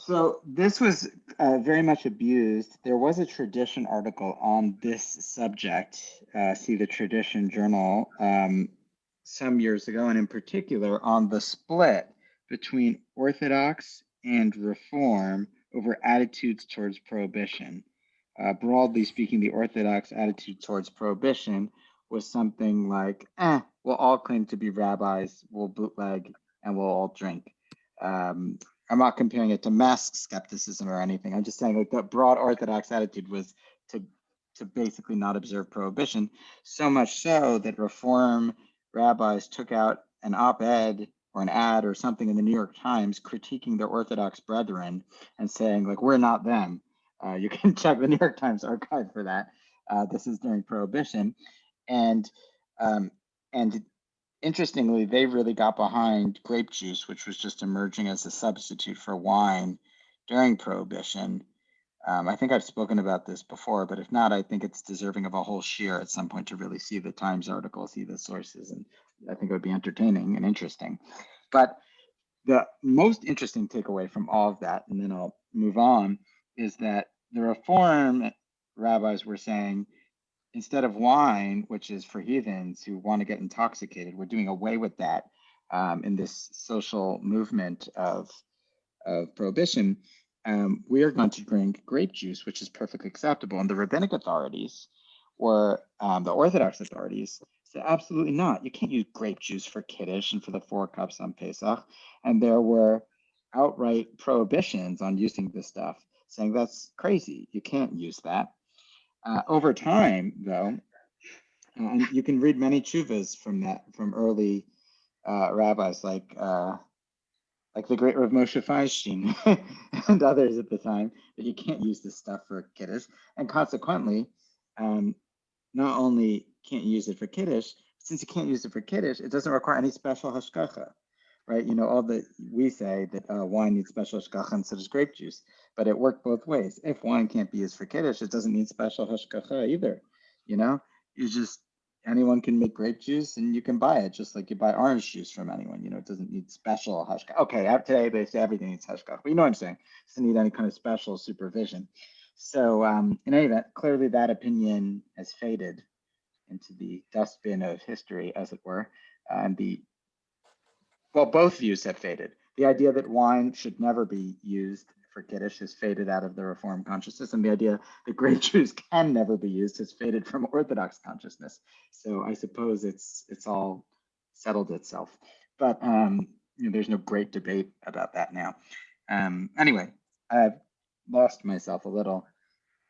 so this was very much abused. There was a tradition article on this subject, see the Tradition Journal, some years ago, and in particular on the split between Orthodox and Reform over attitudes towards prohibition. Broadly speaking, the Orthodox attitude towards prohibition was something like, we'll all claim to be rabbis, we'll bootleg, and we'll all drink. I'm not comparing it to mask skepticism or anything. I'm just saying like the broad Orthodox attitude was to basically not observe prohibition, so much so that Reform rabbis took out an op-ed or an ad or something in the New York Times critiquing their Orthodox brethren and saying like, we're not them. You can check the New York Times archive for that. This is during Prohibition, and um, and interestingly, they really got behind grape juice, which was just emerging as a substitute for wine during Prohibition. I think I've spoken about this before, but if not, I think it's deserving of a whole shear at some point to really see the Times article, see the sources, and I think it would be entertaining and interesting. But the most interesting takeaway from all of that, and then I'll move on, is that the Reform rabbis were saying, instead of wine, which is for heathens who want to get intoxicated, we're doing away with that in this social movement of prohibition. We are going to drink grape juice, which is perfectly acceptable. And the rabbinic authorities or the Orthodox authorities said, absolutely not. You can't use grape juice for Kiddush and for the 4 cups on Pesach. And there were outright prohibitions on using this stuff, saying that's crazy. You can't use that. Over time, though, and you can read many tshuvas from early rabbis like the great Rav Moshe Feinstein and others at the time, that you can't use this stuff for Kiddush, and consequently, not only can't you use it for Kiddush, since you can't use it for Kiddush, it doesn't require any special hashgacha, right? We say that wine needs special hashgacha and so does grape juice, but it worked both ways. If wine can't be used for Kiddush, it doesn't need special hashgacha either. Anyone can make grape juice and you can buy it just like you buy orange juice from anyone. It doesn't need special hashgacha. Okay, today they say everything needs hashgacha, but you know what I'm saying. It doesn't need any kind of special supervision. So in any event, clearly that opinion has faded into the dustbin of history, as it were. And both views have faded. The idea that wine should never be used for Kiddush has faded out of the Reform consciousness, and the idea that grape juice can never be used has faded from Orthodox consciousness. So I suppose it's all settled itself. But there's no great debate about that now. Anyway, I've lost myself a little,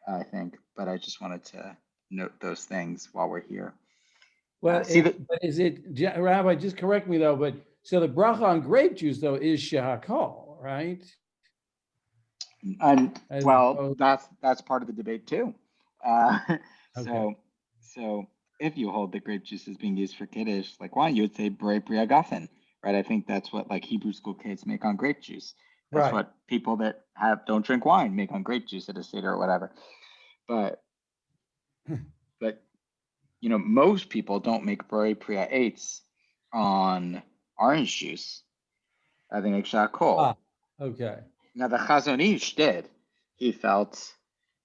I think, but I just wanted to note those things while we're here. well, See that. but is it, Rabbi, just correct me though, but so the bracha on grape juice though is shehakol, right? And As well, opposed- that's part of the debate too. Uh, Okay. so if you hold that grape juice is being used for Kiddush, like wine, you would say Borei Pri Hagafen, right? I think that's what like Hebrew school kids make on grape juice. That's Right. what people that don't drink wine make on grape juice at a seder or whatever. But but most people don't make Borei Pri Eitz on orange juice. They make shakol. Okay. Now the Chazon Ish did. He felt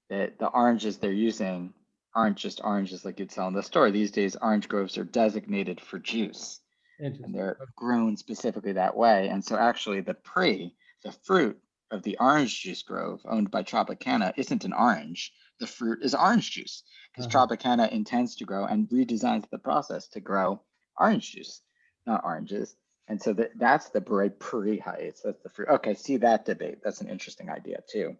that the oranges they're using aren't just oranges like you'd sell in the store. These days, orange groves are designated for juice. and Interesting. they're grown specifically that way. And so actually the fruit of the orange juice grove owned by Tropicana isn't an orange. The fruit is orange juice because Tropicana intends to grow and redesigns the process to grow orange juice, not oranges. And so that's the Puri heights. That's the fruit. Okay, see that debate. That's an interesting idea too.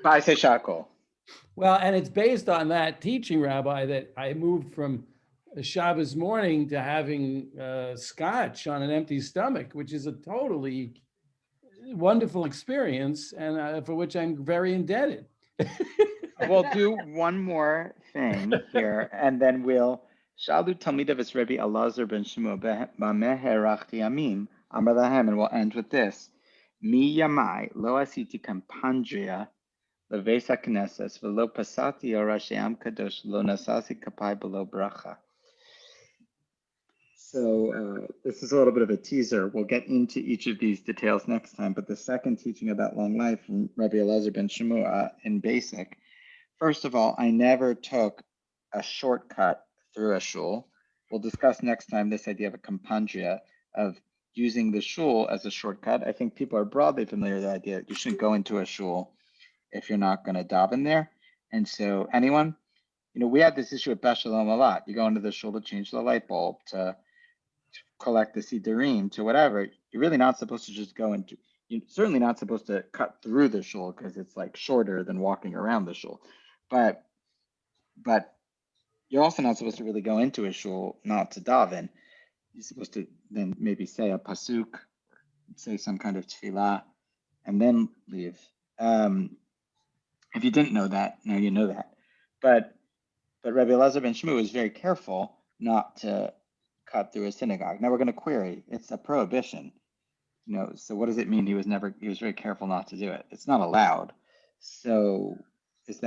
Ba'aseh Shakol. Well, and it's based on that teaching, Rabbi, that I moved from a Shabbos morning to having scotch on an empty stomach, which is a totally wonderful experience, and for which I'm very indebted. We'll do one more thing here, and then we'll Shalu Talmidav Rabbi Elazar ben Shmuel b'meh herachti yamim amar lahem, and we'll end with this: Mi yamai lo asiti kampandria leves hakneses v'lo pasati ora she'am kadosh lo nasasi kapai below bracha. So this is a little bit of a teaser. We'll get into each of these details next time, but the second teaching about long life from Rabbi Elazar ben Shmuel in basic. First of all, I never took a shortcut through a shul. We'll discuss next time this idea of a compandria, of using the shul as a shortcut. I think people are broadly familiar with the idea that you shouldn't go into a shul if you're not going to daven there. And so anyone, we had this issue at Beth Shalom a lot. You go into the shul to change the light bulb, to collect the sidurim, to whatever. You're really not supposed to just go into, you're certainly not supposed to cut through the shul because it's like shorter than walking around the shul. But you're also not supposed to really go into a shul not to daven. You're supposed to then maybe say a pasuk, say some kind of tefillah, and then leave. If you didn't know that, now you know that. But Rabbi Elazar ben Shmuel was very careful not to cut through a synagogue. Now we're going to query. It's a prohibition. So what does it mean he was very careful not to do it? It's not allowed. So is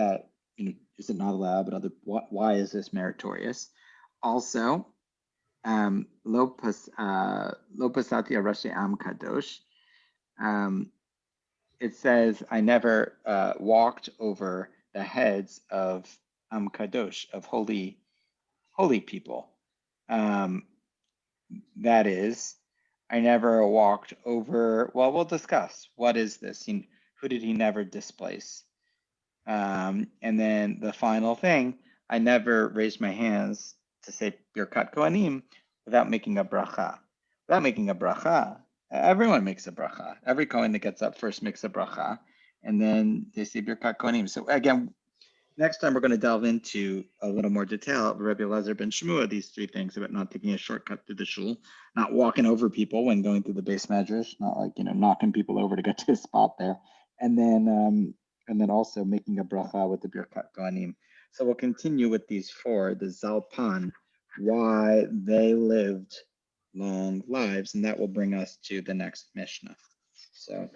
it not allowed? But why is this meritorious? Also, lo pasati arashi am kadosh. It says, I never walked over the heads of am kadosh, of holy people. That is, I never walked over. Well, we'll discuss. What is this? Who did he never displace? And then the final thing, I never raised my hands to say Birkat Kohanim without making a bracha. Without making a bracha, everyone makes a bracha. Every Kohen that gets up first makes a bracha, and then they say Birkat Kohanim. So again, next time we're going to delve into a little more detail of Rabbi Elazar ben Shmuel, these three things about not taking a shortcut through the shul, not walking over people when going through the base medrash, not like knocking people over to get to a spot there, and then also making a bracha with the Birkat Kohanim. So we'll continue with these four, the Zalpan, why they lived long lives, and that will bring us to the next Mishnah. So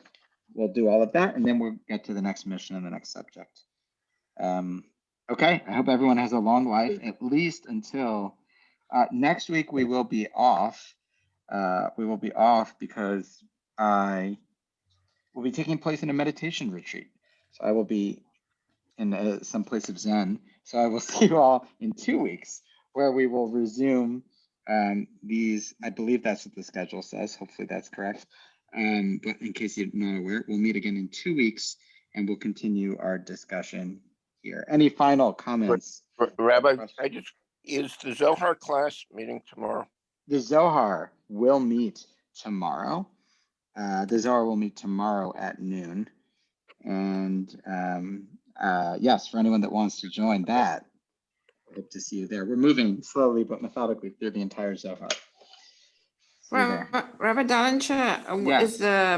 we'll do all of that, and then we'll get to the next Mishnah and the next subject. Okay, I hope everyone has a long life, at least until next week. We will be off. Because I will be taking place in a meditation retreat. So I will be in some place of Zen. So I will see you all in 2 weeks, where we will resume these. I believe that's what the schedule says. Hopefully that's correct. But in case you're not aware, we'll meet again in 2 weeks, and we'll continue our discussion here. Any final comments? Rabbi, is the Zohar class meeting tomorrow? The Zohar will meet tomorrow. The Zohar will meet tomorrow at noon. And yes, for anyone that wants to join that, I hope to see you there. We're moving slowly but methodically through the entire Zohar. Rabbi Dolinger, Yes. is the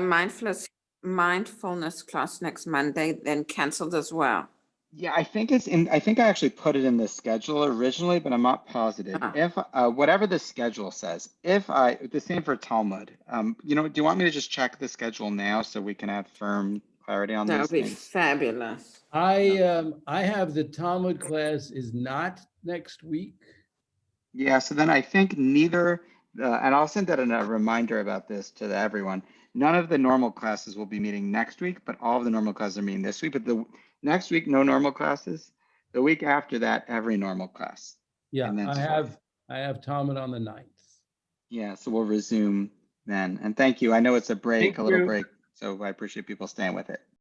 mindfulness class next Monday then canceled as well? Yeah, I think it's in. I think I actually put it in the schedule originally, but I'm not positive. If whatever the schedule says, the same for Talmud. Do you want me to just check the schedule now so we can have firm clarity on That these would be things? fabulous. I have the Talmud class is not next week. Yeah, so then I think neither, and I'll send out a reminder about this to everyone. None of the normal classes will be meeting next week, but all of the normal classes are meeting this week. But the next week, no normal classes. The week after that, every normal class. Yeah, And then I have Talmud on the 9th. Yeah, so we'll resume then. And thank you. I know it's a break, Thank a little you. break, so I appreciate people staying with it.